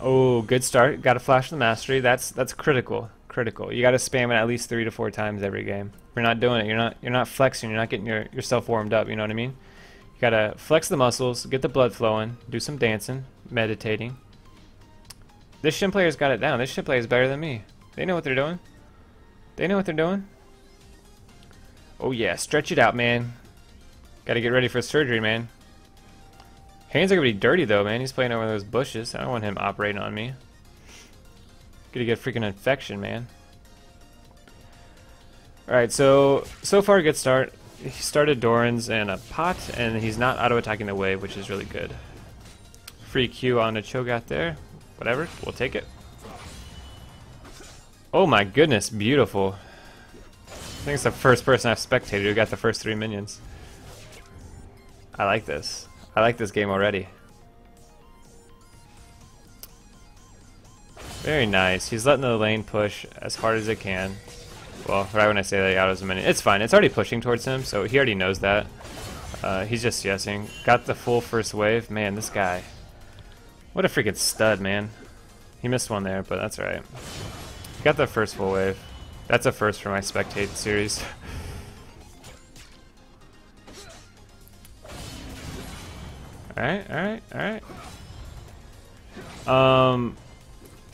Oh, good start. Got to flash the mastery. That's critical. Critical. You got to spam it at least 3 to 4 times every game. If you're not doing it, you're not flexing. You're not getting yourself warmed up. You know what I mean? You got to flex the muscles, get the blood flowing, do some dancing, meditating. This Shen player's got it down. This Shen player is better than me. They know what they're doing. They know what they're doing. Oh yeah, stretch it out, man. Got to get ready for surgery, man. Hands are gonna be dirty though, man. He's playing over those bushes. I don't want him operating on me. Gonna get a freaking infection, man. Alright, so far good start. He started Doran's and a pot, and he's not auto-attacking the wave, which is really good. Free Q on a Cho'Gath there. Whatever, we'll take it. Oh my goodness, beautiful. I think it's the first person I've spectated who got the first 3 minions. I like this. I like this game already. Very nice. He's letting the lane push as hard as it can. Well, right when I say that he autos a minion. It's fine. It's already pushing towards him, so he already knows that. He's just CSing. Got the full first wave. Man, this guy. What a freaking stud, man. He missed one there, but that's alright. Got the first full wave. That's a first for my spectate series. Alright, alright, alright.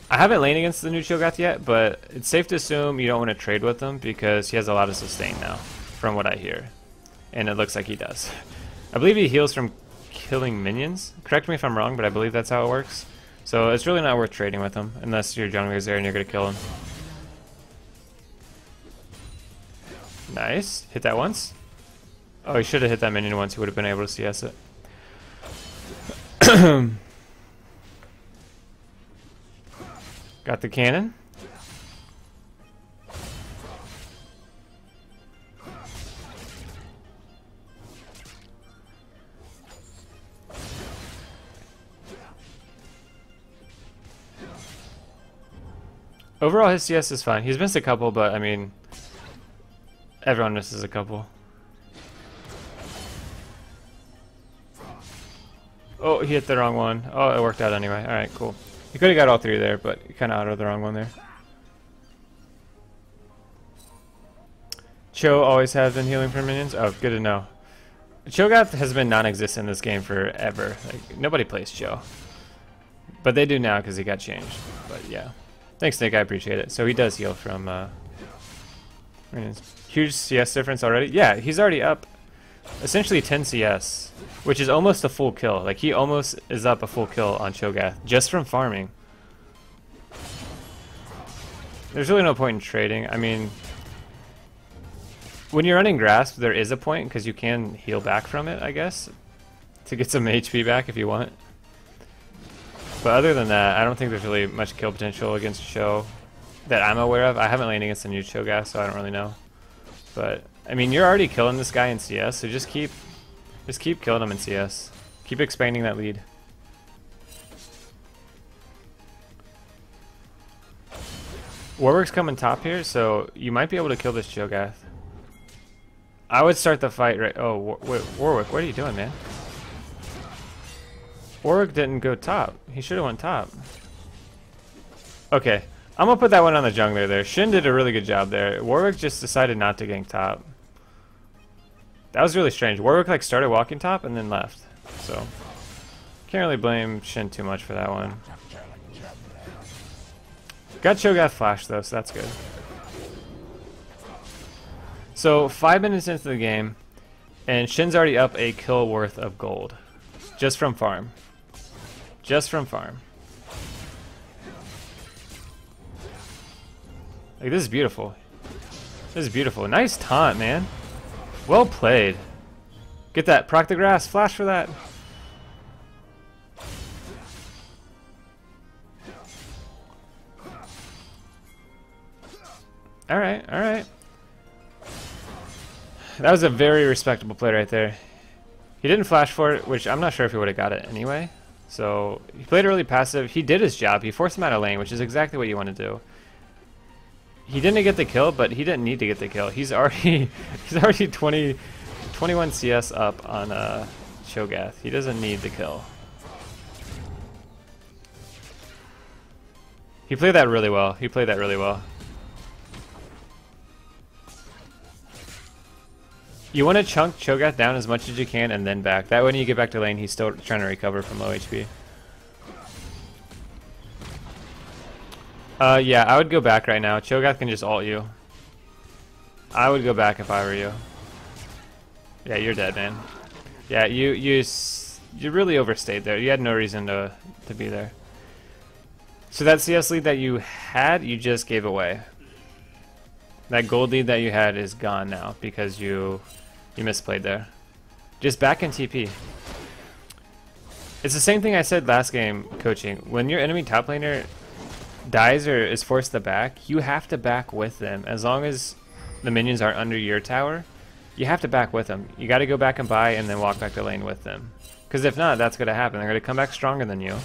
I haven't laned against the new Cho'Gath yet, but it's safe to assume you don't want to trade with him because he has a lot of sustain now, from what I hear. And it looks like he does. I believe he heals from killing minions. Correct me if I'm wrong, but I believe that's how it works. So it's really not worth trading with him, unless your jungler's there and you're going to kill him. Nice. Hit that once. Oh, he should have hit that minion once. He would have been able to CS it. Got the cannon. Overall, his CS is fine. He's missed a couple, but I mean, everyone misses a couple. Oh, he hit the wrong one. Oh, it worked out anyway. Alright, cool. He could have got all 3 there, but he kind of autoed the wrong one there. Cho always has been healing for minions? Oh, good to know. Cho'Gath has been non-existent in this game forever. Like, nobody plays Cho. But they do now because he got changed. But yeah. Thanks, Nick. I appreciate it. So he does heal from minions. Huge CS difference already? Yeah, he's already up essentially 10 CS, which is almost a full kill. Like, he almost is up a full kill on Cho'Gath just from farming. There's really no point in trading. I mean, when you're running Grasp, there is a point because you can heal back from it, I guess, to get some HP back if you want. But other than that, I don't think there's really much kill potential against Cho that I'm aware of. I haven't laned against the new Cho'Gath, so I don't really know. But I mean, you're already killing this guy in CS, so just keep killing him in CS. Keep expanding that lead. Warwick's coming top here, so you might be able to kill this Cho'Gath. I would start the fight right. Oh, wait, Warwick, what are you doing, man? Warwick didn't go top. He should have went top. Okay, I'm gonna put that one on the jungler there. Shen did a really good job there. Warwick just decided not to gank top. That was really strange. Warwick like started walking top and then left. So can't really blame Shen too much for that one. Got Cho'Gath flash though, so that's good. So 5 minutes into the game, and Shen's already up a kill worth of gold. Just from farm. Just from farm. Like, this is beautiful. This is beautiful. Nice taunt, man. Well played. Get that. Proc the grass. Flash for that. Alright, alright. That was a very respectable play right there. He didn't flash for it, which I'm not sure if he would have got it anyway. So he played really passive. He did his job. He forced him out of lane, which is exactly what you want to do. He didn't get the kill, but he didn't need to get the kill. He's already 21 CS up on Cho'Gath. He doesn't need the kill. He played that really well. He played that really well. You want to chunk Cho'Gath down as much as you can and then back. That way when you get back to lane, he's still trying to recover from low HP. Yeah, I would go back right now. Cho'Gath can just ult you. I would go back if I were you. Yeah, you're dead, man. Yeah, you really overstayed there. You had no reason to be there. So that CS lead that you had, you just gave away. That gold lead that you had is gone now because you misplayed there. Just back in TP. It's the same thing I said last game coaching. When your enemy top laner dies or is forced to back, you have to back with them. As long as the minions are under your tower, you have to back with them. You got to go back and buy and then walk back to lane with them. Because if not, that's going to happen. They're going to come back stronger than you.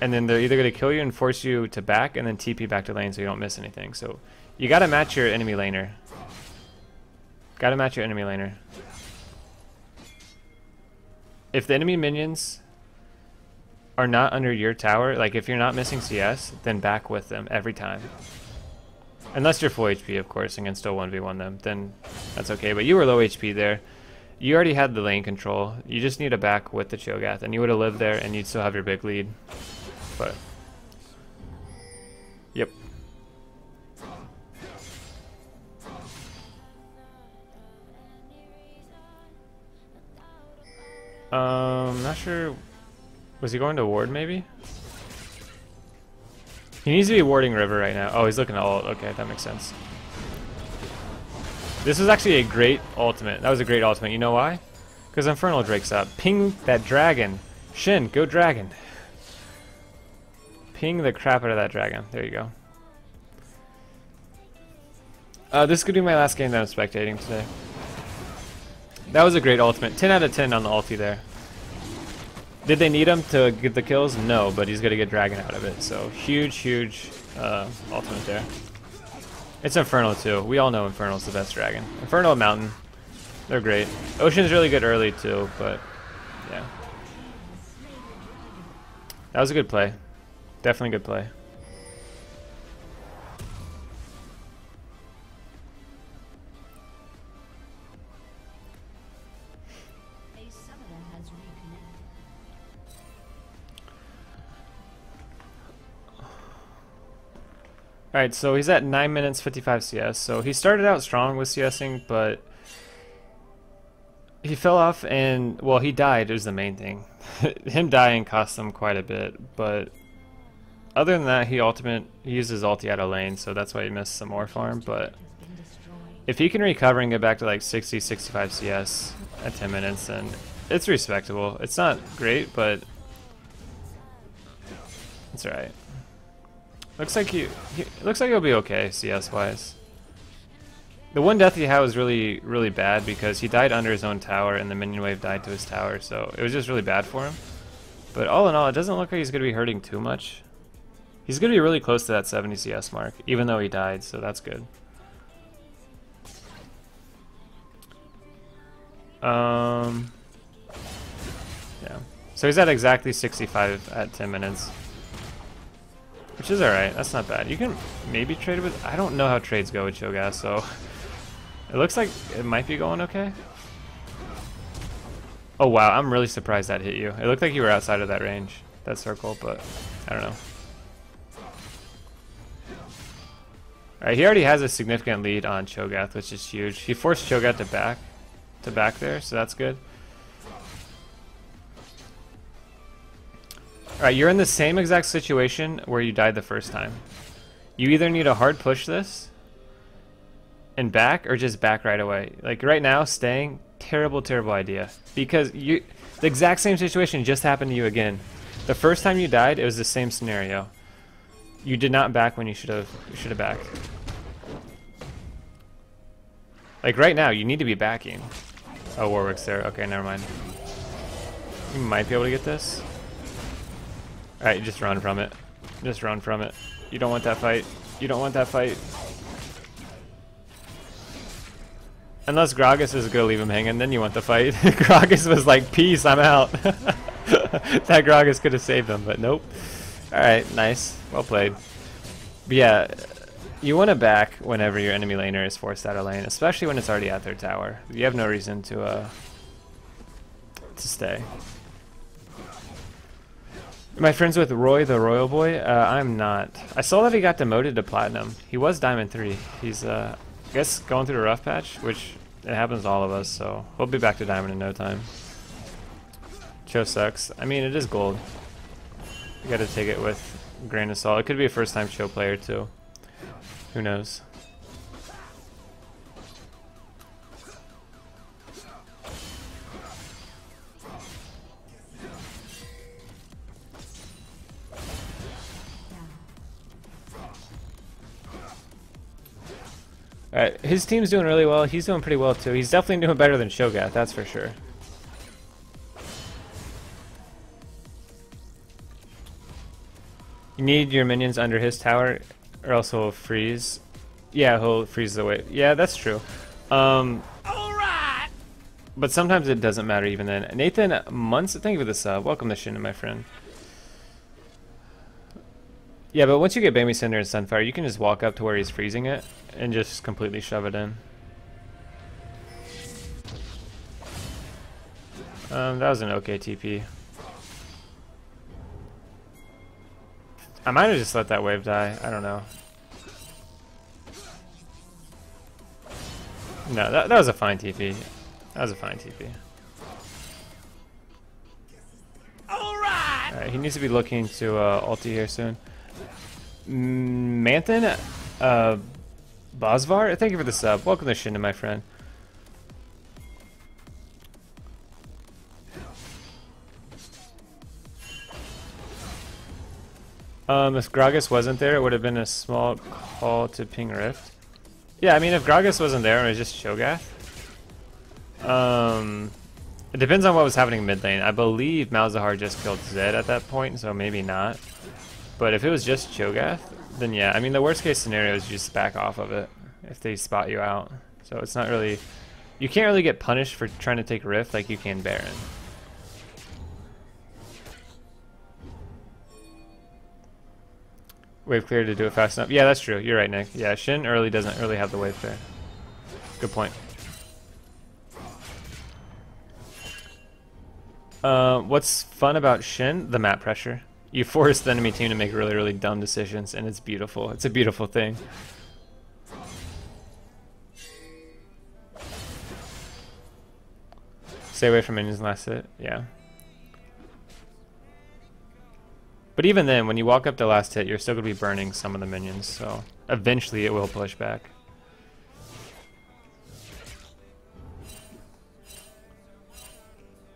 And then they're either going to kill you and force you to back and then TP back to lane so you don't miss anything. So you got to match your enemy laner. Got to match your enemy laner. If the enemy minions are not under your tower, like if you're not missing CS, then back with them every time. Unless you're full HP, of course, and can still 1v1 them, then that's okay. But you were low HP there. You already had the lane control. You just need to back with the Cho'Gath, and you would have lived there, and you'd still have your big lead. But, yep. Not sure. Was he going to ward, maybe? He needs to be warding River right now. Oh, he's looking at ult. Okay, that makes sense. This was actually a great ultimate. That was a great ultimate. You know why? Because Infernal Drake's up. Ping that dragon. Shen, go dragon. Ping the crap out of that dragon. There you go. This could be my last game that I'm spectating today. That was a great ultimate. 10 out of 10 on the ulti there. Did they need him to get the kills? No, but he's going to get dragon out of it. So huge, huge ultimate there. It's Infernal too. We all know Infernal's the best dragon. Infernal and Mountain, they're great. Ocean's really good early too, but yeah. That was a good play. Definitely good play. Alright, so he's at 9 minutes 55 CS. So he started out strong with CSing, but he fell off and, well, he died is the main thing. Him dying cost him quite a bit, but other than that, he used his ulti out of lane, so that's why he missed some more farm. But if he can recover and get back to like 60, 65 CS at 10 minutes, then it's respectable. It's not great, but it's alright. Looks like he'll be okay CS wise. The one death he had was really, really bad because he died under his own tower and the minion wave died to his tower, so it was just really bad for him. But all in all, it doesn't look like he's going to be hurting too much. He's going to be really close to that 70 CS mark, even though he died, so that's good. Yeah. So he's at exactly 65 at 10 minutes. Which is alright, that's not bad. You can maybe trade with... I don't know how trades go with Cho'Gath, so... It looks like it might be going okay. Oh wow, I'm really surprised that hit you. It looked like you were outside of that range, that circle, but I don't know. Alright, he already has a significant lead on Cho'Gath, which is huge. He forced Cho'Gath to back there, so that's good. Alright, you're in the same exact situation where you died the first time. You either need to hard push this and back, or just back right away. Like right now, staying, terrible, terrible idea. Because the exact same situation just happened to you again. The first time you died, it was the same scenario. You did not back when you should have backed. Like right now, you need to be backing. Oh, Warwick's there. Okay, never mind. You might be able to get this. Alright, just run from it. Just run from it. You don't want that fight. You don't want that fight. Unless Gragas is gonna leave him hanging, then you want the fight. Gragas was like, peace, I'm out. That Gragas could have saved him, but nope. Alright, nice. Well played. But yeah, you want to back whenever your enemy laner is forced out of lane, especially when it's already at their tower. You have no reason to stay. Am I friends with Roy the Royal Boy? I'm not. I saw that he got demoted to Platinum. He was Diamond 3. He's, I guess, going through a rough patch, which it happens to all of us, so we'll be back to Diamond in no time. Cho sucks. I mean, it is gold. You gotta take it with a grain of salt. It could be a first-time Cho player, too. Who knows? Alright, his team's doing really well. He's doing pretty well too. He's definitely doing better than Shogath, that's for sure. You need your minions under his tower, or else he'll freeze. Yeah, he'll freeze the wave. Yeah, that's true. Alright! But sometimes it doesn't matter even then. Nathan Munz, thank you for the sub. Welcome to Shen, my friend. Yeah, but once you get Bambi Cinder and Sunfire, you can just walk up to where he's freezing it and just completely shove it in. That was an okay TP. I might have just let that wave die. I don't know. No, that was a fine TP. That was a fine TP. Alright, he needs to be looking to ulti here soon. Manthan, Bosvar, thank you for the sub. Welcome to Shinda, my friend. If Gragas wasn't there, it would have been a small call to ping Rift. Yeah, I mean, if Gragas wasn't there and it was just Shogath, it depends on what was happening mid lane. I believe Malzahar just killed Zed at that point, so maybe not. But if it was just Cho'Gath, then yeah. I mean, the worst case scenario is you just back off of it if they spot you out. So it's not really... You can't really get punished for trying to take Rift like you can Baron. Wave clear to do it fast enough. Yeah, that's true. You're right, Nick. Yeah, Shen early doesn't really have the wave clear. Good point. What's fun about Shen? The map pressure. You force the enemy team to make really, really dumb decisions, and it's beautiful. It's a beautiful thing. Stay away from minions last hit. Yeah. But even then, when you walk up to last hit, you're still going to be burning some of the minions, so eventually it will push back.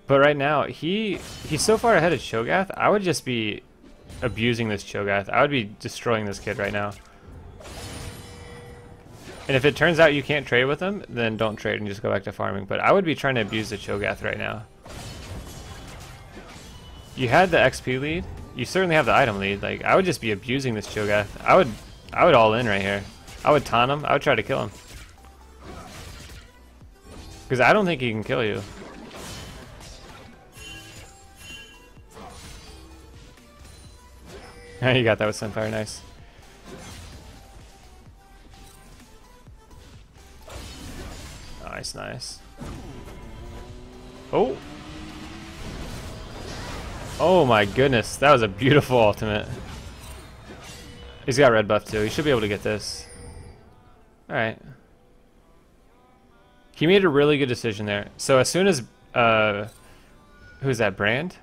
But right now, he's so far ahead of Cho'Gath, I would just be abusing this Cho'Gath. I would be destroying this kid right now. And if it turns out you can't trade with him, then don't trade and just go back to farming. But I would be trying to abuse the Cho'Gath right now. You had the XP lead. You certainly have the item lead. Like, I would just be abusing this Cho'Gath. I would all in right here. I would taunt him. I would try to kill him. Because I don't think he can kill you. You got that with Sunfire, nice. Nice, nice. Oh! Oh my goodness, that was a beautiful ultimate. He's got red buff too, he should be able to get this. Alright. He made a really good decision there. So as soon as, who's that, Brand?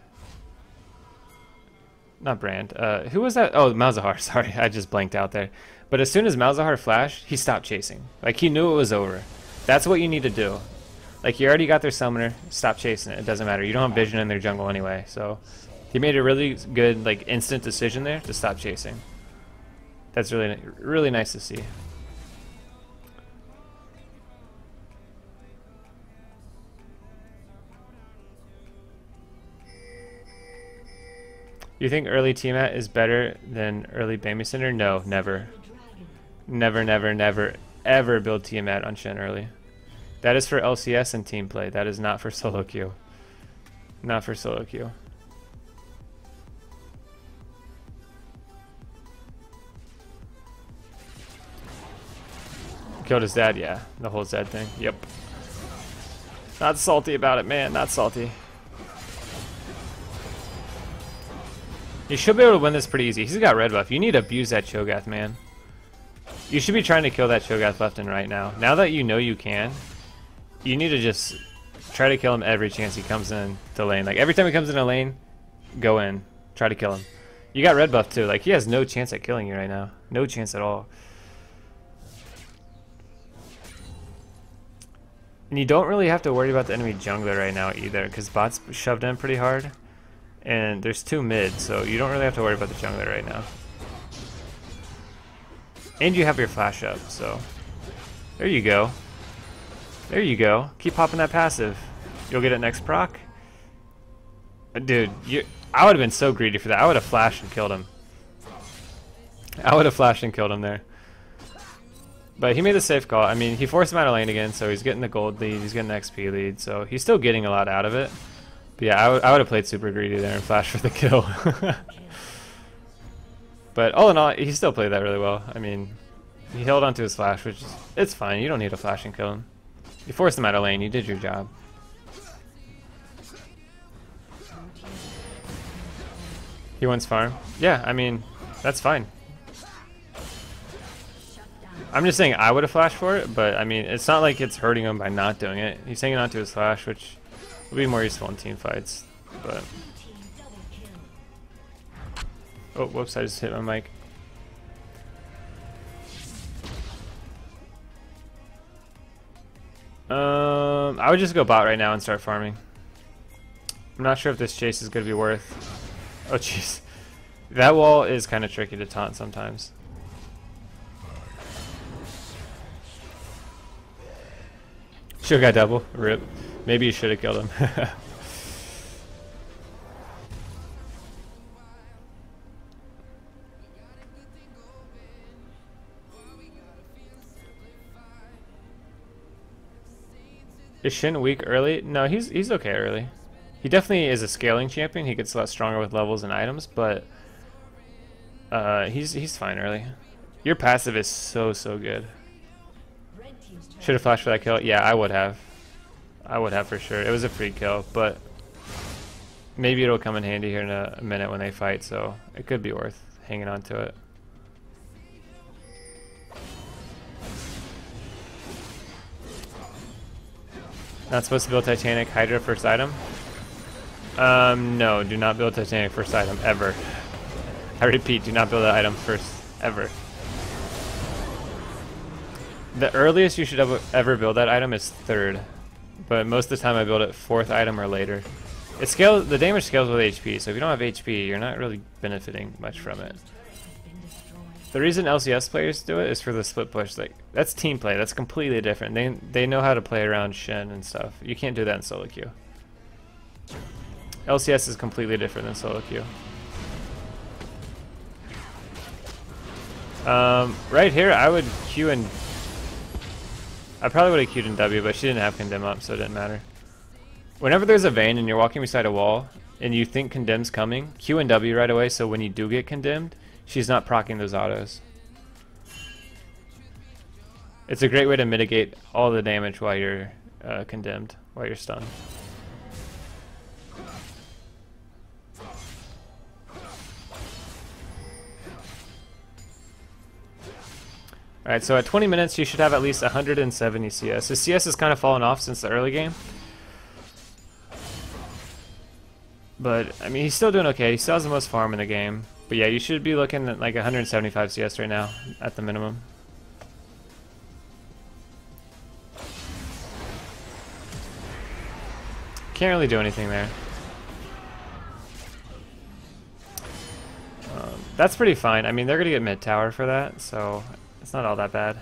Not Brand. Who was that? Oh, Malzahar. Sorry, I just blanked out there. But as soon as Malzahar flashed, he stopped chasing. Like, he knew it was over. That's what you need to do. Like, you already got their summoner. Stop chasing it. It doesn't matter. You don't have vision in their jungle anyway. So he made a really good, like, instant decision there to stop chasing. That's really, really nice to see. You think early Tiamat is better than early Bambi Cinder? No, never. Never, never, never, ever build Tiamat on Shen early. That is for LCS and team play. That is not for solo queue. Not for solo queue. Killed his dad, yeah. The whole Zed thing, yep. Not salty about it, man, not salty. You should be able to win this pretty easy. He's got red buff. You need to abuse that Cho'Gath, man. You should be trying to kill that Cho'Gath left and right now. Now that you know you can, you need to just try to kill him every chance he comes in to lane. Like, every time he comes in a lane, go in. Try to kill him. You got red buff, too. Like, he has no chance at killing you right now. No chance at all. And you don't really have to worry about the enemy jungler right now either, because bot's shoved in pretty hard. And there's 2 mid, so you don't really have to worry about the jungler right now. And you have your flash up, so there you go. There you go. Keep popping that passive. You'll get it next proc. Dude, I would have been so greedy for that. I would have flashed and killed him. I would have flashed and killed him there. But he made the safe call. I mean, he forced him out of lane again, so he's getting the gold lead, he's getting the XP lead, so he's still getting a lot out of it. But yeah, I would have played super greedy there and flashed for the kill. But all in all, he still played that really well. I mean, he held onto his flash, which is, it's fine. You don't need to flash and kill him. You forced him out of lane, you did your job. He wants farm. Yeah, I mean, that's fine. I'm just saying I would have flashed for it, but I mean, it's not like it's hurting him by not doing it. He's hanging onto his flash, which will be more useful in team fights. But oh, whoops! I just hit my mic. I would just go bot right now and start farming. I'm not sure if this chase is gonna be worth. Oh jeez, that wall is kind of tricky to taunt sometimes. Should've got double. Rip. Maybe you should have killed him. Is Shen weak early? No, he's okay early. He definitely is a scaling champion. He gets a lot stronger with levels and items, but he's fine early. Your passive is so good. Should have flashed for that kill. Yeah, I would have. I would have for sure. It was a free kill, but maybe it'll come in handy here in a minute when they fight, so it could be worth hanging on to it. Not supposed to build Titanic Hydra first item? No, do not build Titanic first item, ever. I repeat, do not build that item first, ever. The earliest you should ever build that item is 3rd, but most of the time I build it 4th item or later. It scales, the damage scales with HP, so if you don't have HP, you're not really benefiting much from it. The reason LCS players do it is for the split push. Like, that's team play. That's completely different. They know how to play around Shen and stuff. You can't do that in solo queue. LCS is completely different than solo queue. Right here, I would Q and I probably would have Q'd in W, but she didn't have Condemn up, so it didn't matter. Whenever there's a Vayne and you're walking beside a wall and you think Condemn's coming, Q and W right away, so when you do get Condemned, she's not proccing those autos. It's a great way to mitigate all the damage while you're condemned, while you're stunned. Alright, so at 20 minutes you should have at least 170 CS. His CS has kind of fallen off since the early game. But, I mean, he's still doing okay. He still has the most farm in the game. But yeah, you should be looking at like 175 CS right now, at the minimum. Can't really do anything there. That's pretty fine. I mean, they're going to get mid tower for that, so it's not all that bad.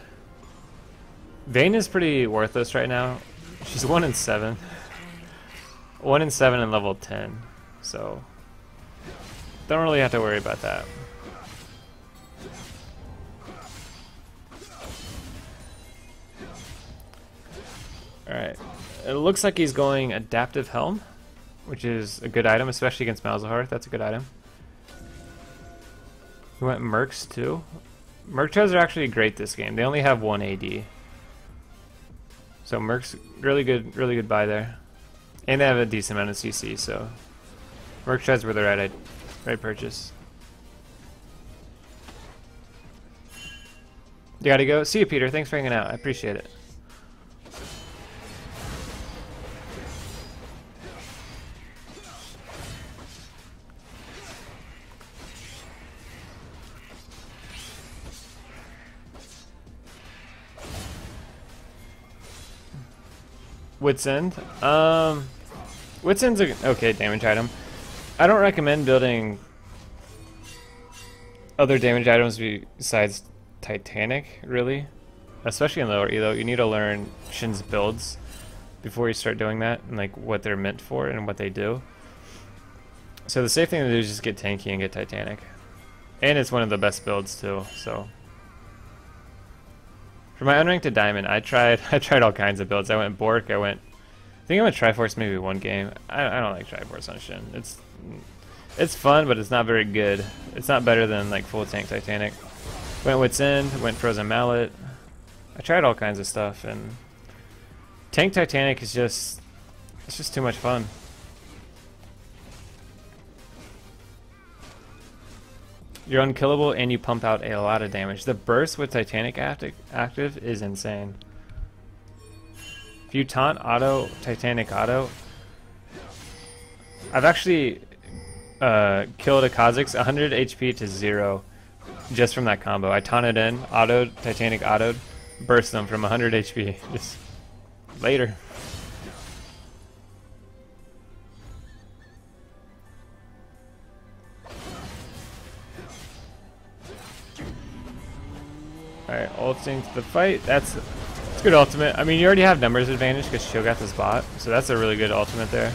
Vayne is pretty worthless right now. She's 1 in 7. 1 in 7 and level 10, so don't really have to worry about that. Alright, it looks like he's going Adaptive Helm, which is a good item, especially against Malzahar. That's a good item. We went Mercs too. Mercs are actually great this game. They only have 1 AD. So Merc's really good buy there. And they have a decent amount of CC, so Merc Treads were the right purchase. You gotta go. See you, Peter. Thanks for hanging out. I appreciate it. Wits End. Wits End's an okay damage item. I don't recommend building other damage items besides Titanic, really. Especially in lower elo. You need to learn Shen's builds before you start doing that, and like what they're meant for and what they do. So the safe thing to do is just get tanky and get Titanic. And it's one of the best builds too, so. For my unranked to diamond, I tried all kinds of builds. I went Bork, I think I went Triforce maybe one game. I don't like Triforce on Shen. It's fun, but it's not very good. It's not better than like full tank Titanic. Went Wits End, went Frozen Mallet. I tried all kinds of stuff, and tank Titanic is it's just too much fun. You're unkillable and you pump out a lot of damage. The burst with Titanic active is insane. If you taunt auto, Titanic auto. I've actually killed a Kha'Zix 100 HP to 0 just from that combo. I taunted in, autoed, Titanic autoed, burst them from 100 HP. Just later. Alright, ulting to the fight. That's good ultimate. I mean, you already have numbers advantage because Sho got this bot, so that's a really good ultimate there.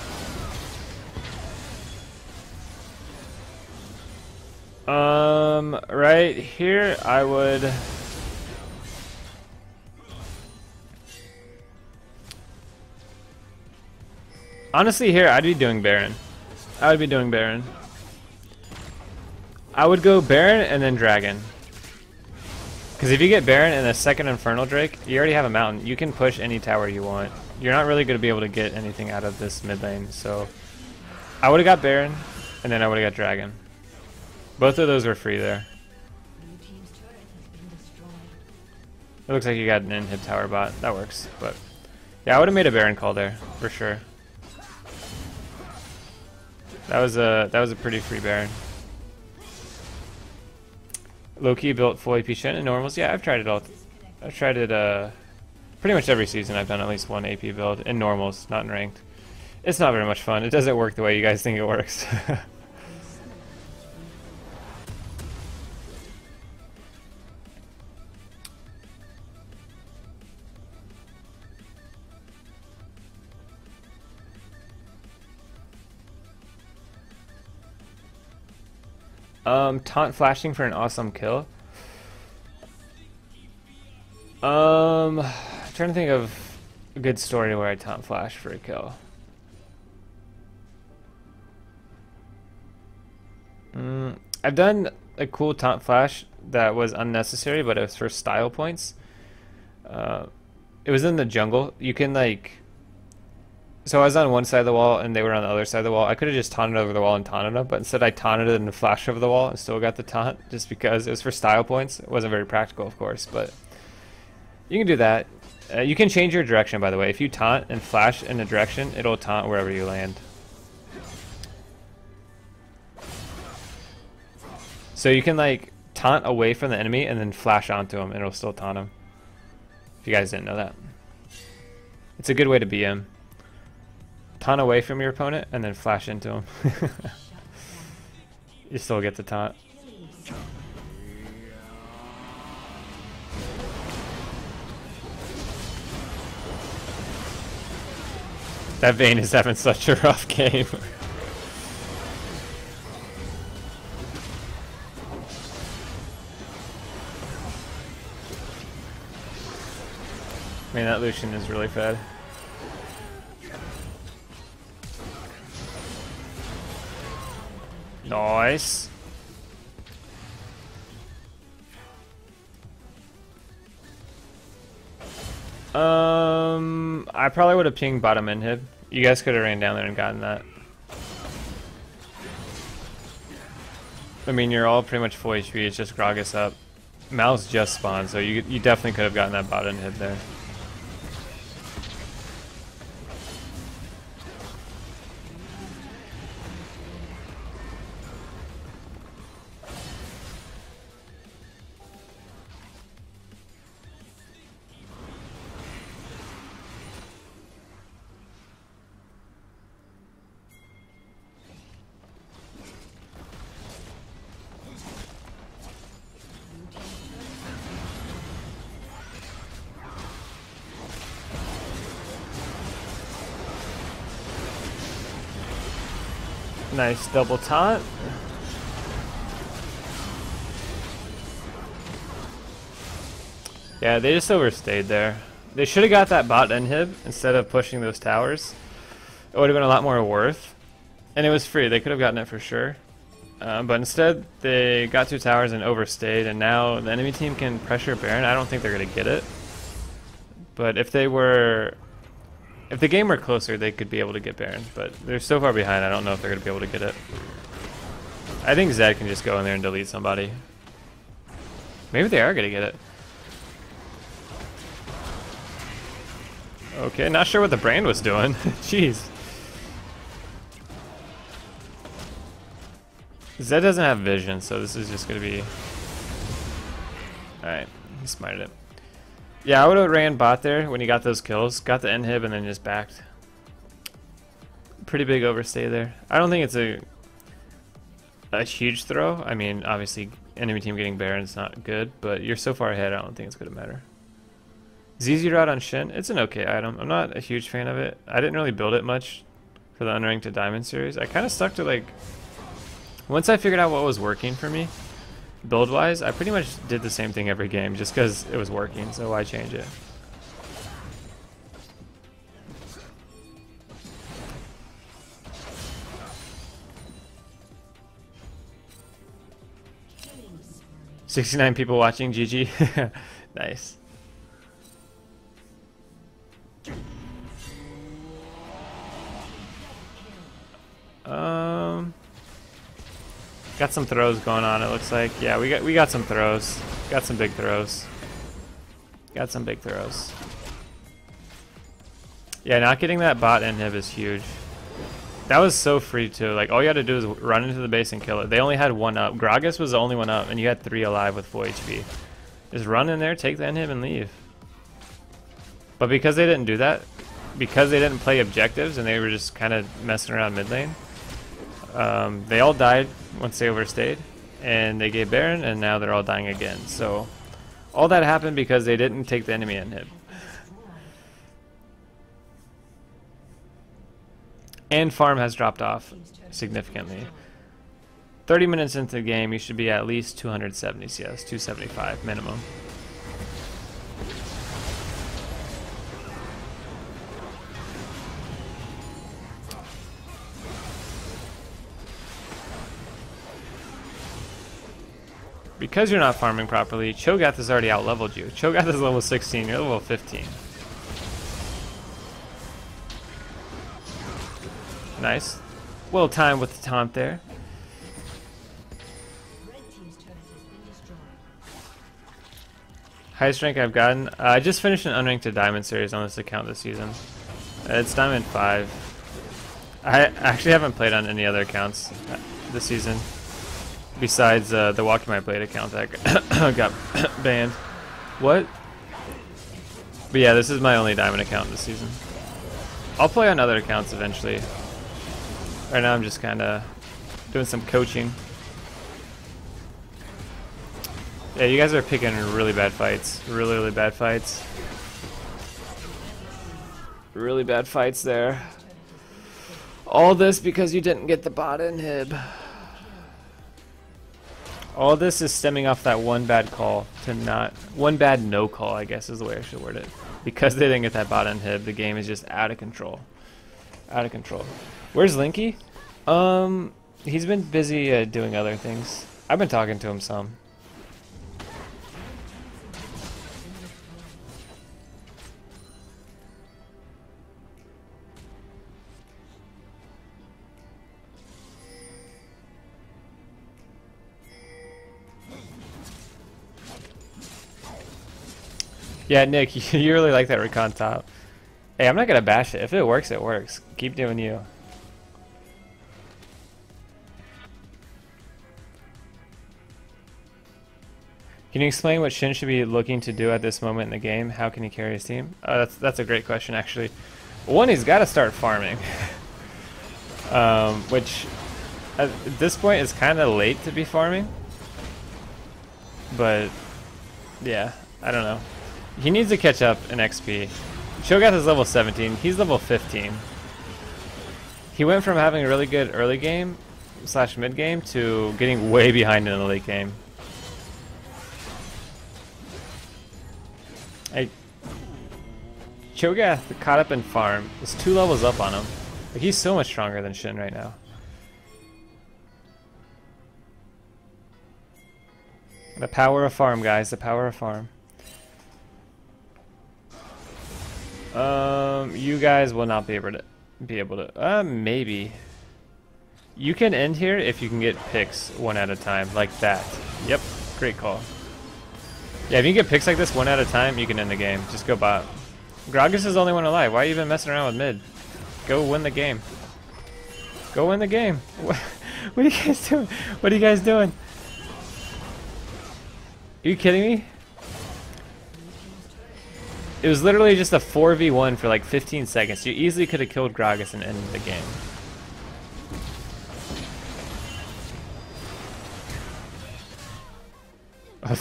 Right here, I would. Honestly, here, I'd be doing Baron. I would be doing Baron. I would go Baron and then Dragon. Because if you get Baron and a second Infernal Drake, you already have a mountain. You can push any tower you want. You're not really going to be able to get anything out of this mid lane, so I would have got Baron, and then I would have got Dragon. Both of those were free there. It looks like you got an inhib tower bot. That works, but yeah, I would have made a Baron call there for sure. That was a pretty free Baron. Low-key built full AP Shen in normals. Yeah, I've tried it all. I've tried it pretty much every season. I've done at least one AP build in normals, not in ranked. It's not very much fun. It doesn't work the way you guys think it works. Taunt flashing for an awesome kill. I'm trying to think of a good story where I taunt flash for a kill. I've done a cool taunt flash that was unnecessary, but it was for style points. It was in the jungle. You can like. So I was on one side of the wall and they were on the other side of the wall. I could have just taunted over the wall and taunted them, but instead I taunted it and flashed over the wall and still got the taunt just because it was for style points. It wasn't very practical, of course, but you can do that. You can change your direction, by the way. If you taunt and flash in a direction, it'll taunt wherever you land. So you can like taunt away from the enemy and then flash onto him and it'll still taunt him. If you guys didn't know that. It's a good way to BM. Taunt away from your opponent and then flash into him. You still get the taunt. That Vayne is having such a rough game. Man, that Lucian is really fed. Nice. I probably would have pinged bottom inhib. You guys could have ran down there and gotten that. I mean, you're all pretty much full HP. It's just Gragas up. Mal's just spawned, so you definitely could have gotten that bot inhib there. Nice double taunt. Yeah, they just overstayed there. They should have got that bot inhib instead of pushing those towers. It would have been a lot more worth. And it was free. They could have gotten it for sure. But instead, they got 2 towers and overstayed. And now the enemy team can pressure Baron. I don't think they're going to get it. But if they were... If the game were closer, they could be able to get Baron, but they're so far behind, I don't know if they're going to be able to get it. I think Zed can just go in there and delete somebody. Maybe they are going to get it. Okay, not sure what the brand was doing. Jeez. Zed doesn't have vision, so this is just going to be... Alright, he smited it. Yeah, I would have ran bot there when he got those kills, got the inhib, and then just backed. Pretty big overstay there. I don't think it's a huge throw. I mean, obviously, enemy team getting Baron is not good, but you're so far ahead, I don't think it's going to matter. ZZ Rod on Shen, it's an okay item. I'm not a huge fan of it. I didn't really build it much for the Unranked to Diamond series. I kind of stuck to, like... Once I figured out what was working for me, build-wise, I pretty much did the same thing every game just because it was working, so why change it? "69 people watching, GG." Nice. Got some throws going on, it looks like. Yeah, we got some throws. Got some big throws. Got some big throws. Yeah, not getting that bot inhib is huge. That was so free too. Like, all you had to do is run into the base and kill it. They only had 1 up. Gragas was the only 1 up, and you had 3 alive with full HP. Just run in there, take the inhib, and leave. But because they didn't do that, because they didn't play objectives and they were just kind of messing around mid lane, they all died once they overstayed, and they gave Baron, and now they're all dying again. So all that happened because they didn't take the enemy inhib. And farm has dropped off significantly. 30 minutes into the game, you should be at least 270 CS, 275 minimum. Because you're not farming properly, Cho'Gath has already out-leveled you. Cho'Gath is level 16, you're level 15. Nice. Well timed with the taunt there. Highest rank I've gotten? I just finished an unranked to Diamond series on this account this season. It's Diamond 5. I actually haven't played on any other accounts this season. Besides the Walking My Blade account that got banned. What? But yeah, this is my only Diamond account this season. I'll play on other accounts eventually. Right now I'm just kind of doing some coaching. Yeah, you guys are picking really bad fights. Really, really bad fights. Really bad fights there. All this because you didn't get the bot inhib. All this is stemming off that one bad call to not... One bad no call, I guess is the way I should word it. Because they didn't get that bot inhib, the game is just out of control. Out of control. Where's Linky? He's been busy doing other things. I've been talking to him some. Yeah, Nick, you really like that recon top. Hey, I'm not gonna bash it. If it works, it works. Keep doing you. Can you explain what Shen should be looking to do at this moment in the game? How can he carry his team? That's a great question, actually. One, he's got to start farming, which at this point is kind of late to be farming. But yeah, I don't know. He needs to catch up in XP. Cho'Gath is level 17. He's level 15. He went from having a really good early game / mid game to getting way behind in the late game. Cho'Gath caught up in farm. Is 2 levels up on him. Like, he's so much stronger than Shen right now. The power of farm, guys. The power of farm. You guys will not be able to. Maybe. You can end here if you can get picks 1 at a time, like that. Yep, great call. Yeah, if you can get picks like this 1 at a time, you can end the game. Just go bot. Gragas is the only one alive. Why are you even messing around with mid? Go win the game. Go win the game. What are you guys doing? What are you guys doing? Are you kidding me? It was literally just a 4v1 for like 15 seconds. You easily could have killed Gragas and ended the game. Oh,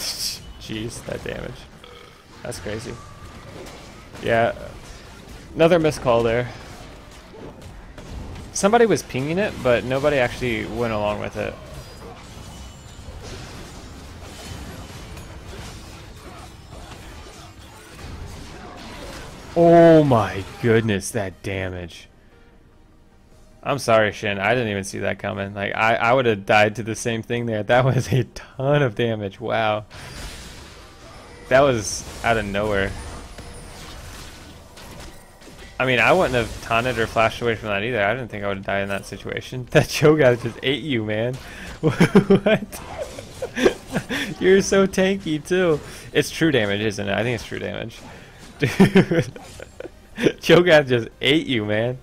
jeez, that damage. That's crazy. Yeah, another missed call there. Somebody was pinging it, but nobody actually went along with it. Oh my goodness, that damage. I'm sorry, Shen. I didn't even see that coming. Like, I would have died to the same thing there. That was a ton of damage. Wow. That was out of nowhere. I mean, I wouldn't have taunted or flashed away from that either. I didn't think I would have died in that situation. That Cho'Gath just ate you, man. What? You're so tanky, too. It's true damage, isn't it? I think it's true damage. Dude. Cho'Gath just ate you, man.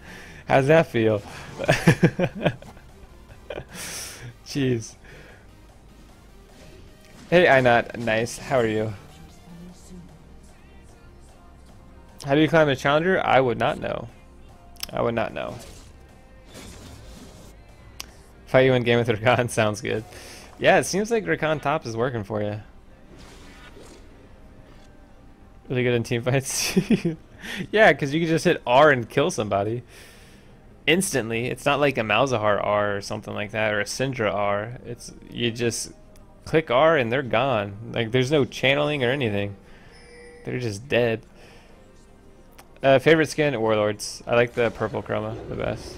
How's that feel? Jeez. Hey, Inot. Nice. How are you? How do you climb a challenger? I would not know. I would not know. Fight you in game with Rakan sounds good. Yeah, it seems like Rakan top is working for you. Really good in team fights. Yeah, because you can just hit R and kill somebody instantly. It's not like a Malzahar R or something like that, or a Syndra R. It's you just click R and they're gone. Like, there's no channeling or anything. They're just dead. Favorite skin? Warlords. I like the purple chroma the best.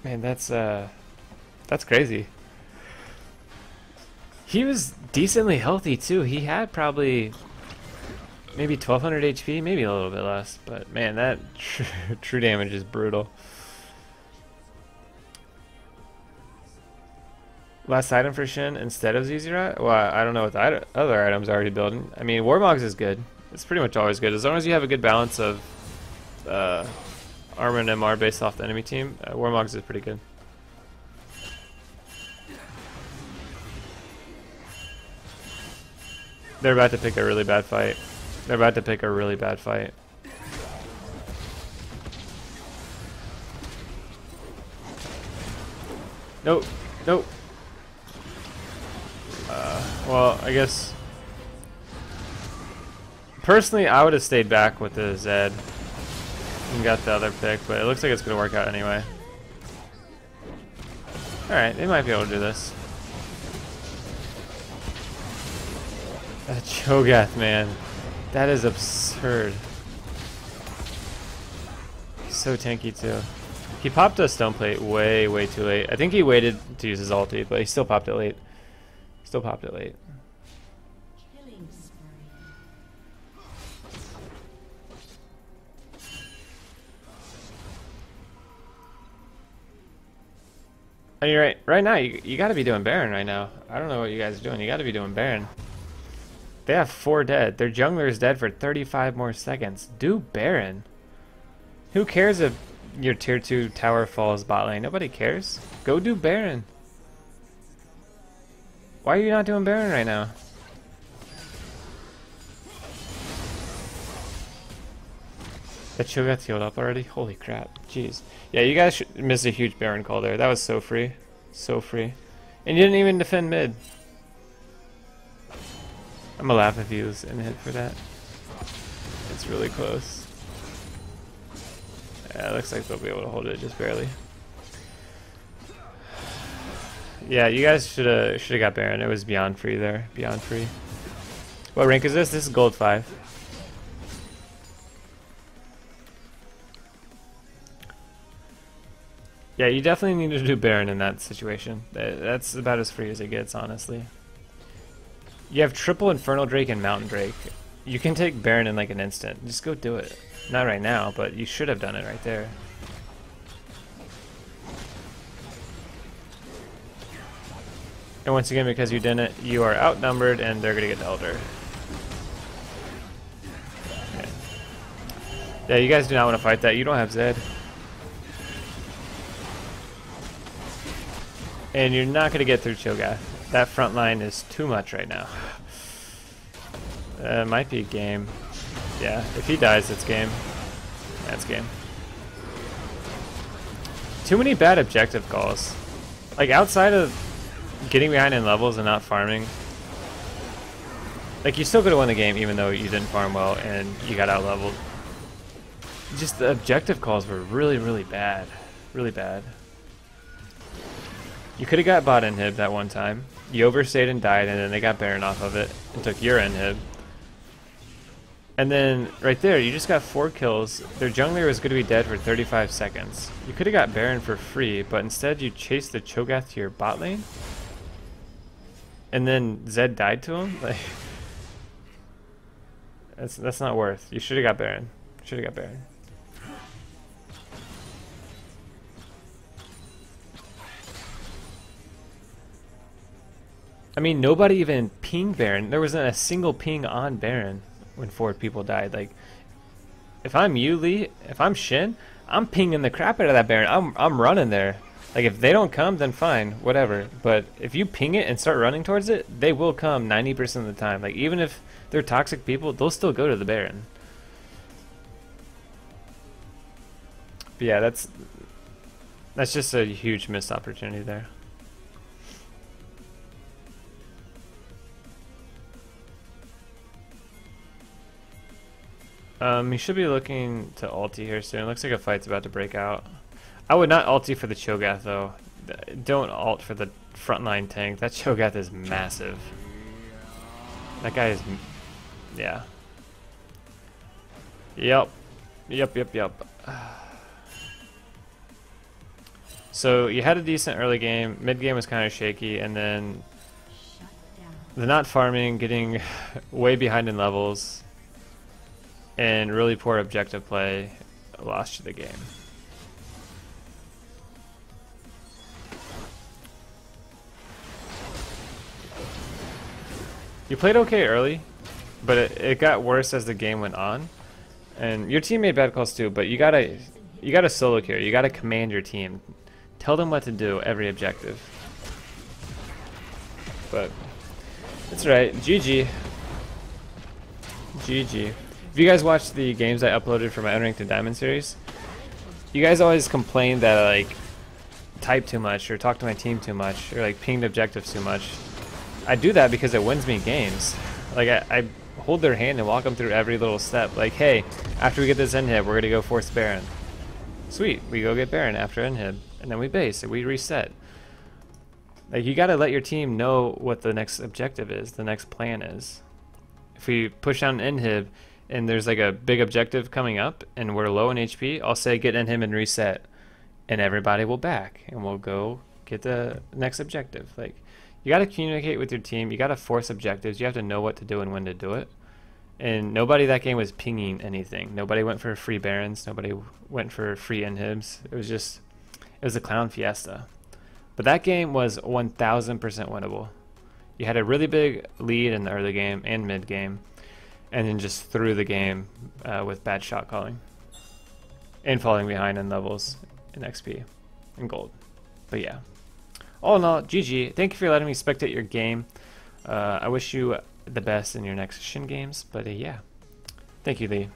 Man, that's crazy. He was decently healthy too. He had probably maybe 1200 HP, maybe a little bit less. But man, that true damage is brutal. Last item for Shen instead of Zizira? Well, I don't know what the other items are already building. I mean, Warmogs is good. It's pretty much always good. As long as you have a good balance of armor and MR based off the enemy team, Warmogs is pretty good. They're about to pick a really bad fight. They're about to pick a really bad fight. Nope. Nope. Well, I guess personally I would have stayed back with the Zed and got the other pick, but it looks like it's gonna work out anyway. Alright, they might be able to do this. That Cho'Gath, man. That is absurd. So tanky too. He popped a stone plate way, way too late. I think he waited to use his ulti, but he still popped it late. Still popped it late. I mean, right now, you got to be doing Baron right now. I don't know what you guys are doing. You got to be doing Baron. They have 4 dead. Their jungler is dead for 35 more seconds. Do Baron. Who cares if your tier 2 tower falls bot lane? Nobody cares. Go do Baron. Why are you not doing Baron right now? That Cho'Gath healed up already? Holy crap. Jeez. Yeah, you guys missed a huge Baron call there. That was so free. So free. And you didn't even defend mid. I'm gonna laugh if he was in hit for that. It's really close. Yeah, it looks like they'll be able to hold it just barely. Yeah, you guys should have got Baron. It was beyond free there. Beyond free. What rank is this? This is gold 5. Yeah, you definitely need to do Baron in that situation. That's about as free as it gets, honestly. You have triple Infernal Drake and Mountain Drake. You can take Baron in like an instant. Just go do it. Not right now, but you should have done it right there. And once again, because you didn't, you are outnumbered and they're gonna get the Elder. Okay. Yeah, you guys do not want to fight that. You don't have Zed. And you're not going to get through Cho'Gath. That front line is too much right now. Might be game. Yeah, if he dies, it's game. That's game. Too many bad objective calls. Like, outside of getting behind in levels and not farming, like, you still could have won the game even though you didn't farm well and you got out-leveled. Just the objective calls were really, really bad. Really bad. You could have got bot inhib that one time. You overstayed and died, and then they got Baron off of it and took your inhib. And then right there, you just got 4 kills. Their jungler was going to be dead for 35 seconds. You could have got Baron for free, but instead you chased the Cho'Gath to your bot lane. And then Zed died to him. Like, that's not worth. You should have got Baron. Should have got Baron. I mean, nobody even pinged Baron. There wasn't a single ping on Baron when 4 people died. Like, if I'm you, Lee, if I'm Shen, I'm pinging the crap out of that Baron. I'm running there. Like, if they don't come, then fine, whatever. But if you ping it and start running towards it, they will come 90% of the time. Like, even if they're toxic people, they'll still go to the Baron. But yeah, that's just a huge missed opportunity there. He should be looking to ulti here soon. Looks like a fight's about to break out. I would not ulti for the Cho'Gath though. Don't ult for the frontline tank. That Cho'Gath is massive. That guy is, yeah. Yep. So you had a decent early game. Mid game was kind of shaky, and then the not farming, getting way behind in levels, and really poor objective play lost you the game. You played okay early, but it got worse as the game went on. And your team made bad calls too, but you gotta solo carry. You gotta command your team. Tell them what to do every objective. But it's right. GG. GG. If you guys watched the games I uploaded for my Unranked and Diamond series, you guys always complain that I like type too much or talk to my team too much or like pinged objectives too much. I do that because it wins me games. Like I hold their hand and walk them through every little step. Like, hey, after we get this inhib, we're gonna go force Baron. Sweet, we go get Baron after inhib, and then we base and we reset. Like, you gotta let your team know what the next objective is, the next plan is. If we push down an inhib and there's like a big objective coming up and we're low in HP, I'll say get inhib and reset, and everybody will back and we'll go get the next objective. Like, you got to communicate with your team. You got to force objectives. You have to know what to do and when to do it. And nobody that game was pinging anything. Nobody went for free Barons. Nobody went for free inhibs. It was a clown fiesta. But that game was 1000% winnable. You had a really big lead in the early game and mid game, and then just threw the game with bad shot calling and falling behind in levels in XP and gold. But yeah, all in all, GG. Thank you for letting me spectate your game. I wish you the best in your next Shen games. But yeah, thank you, Lee.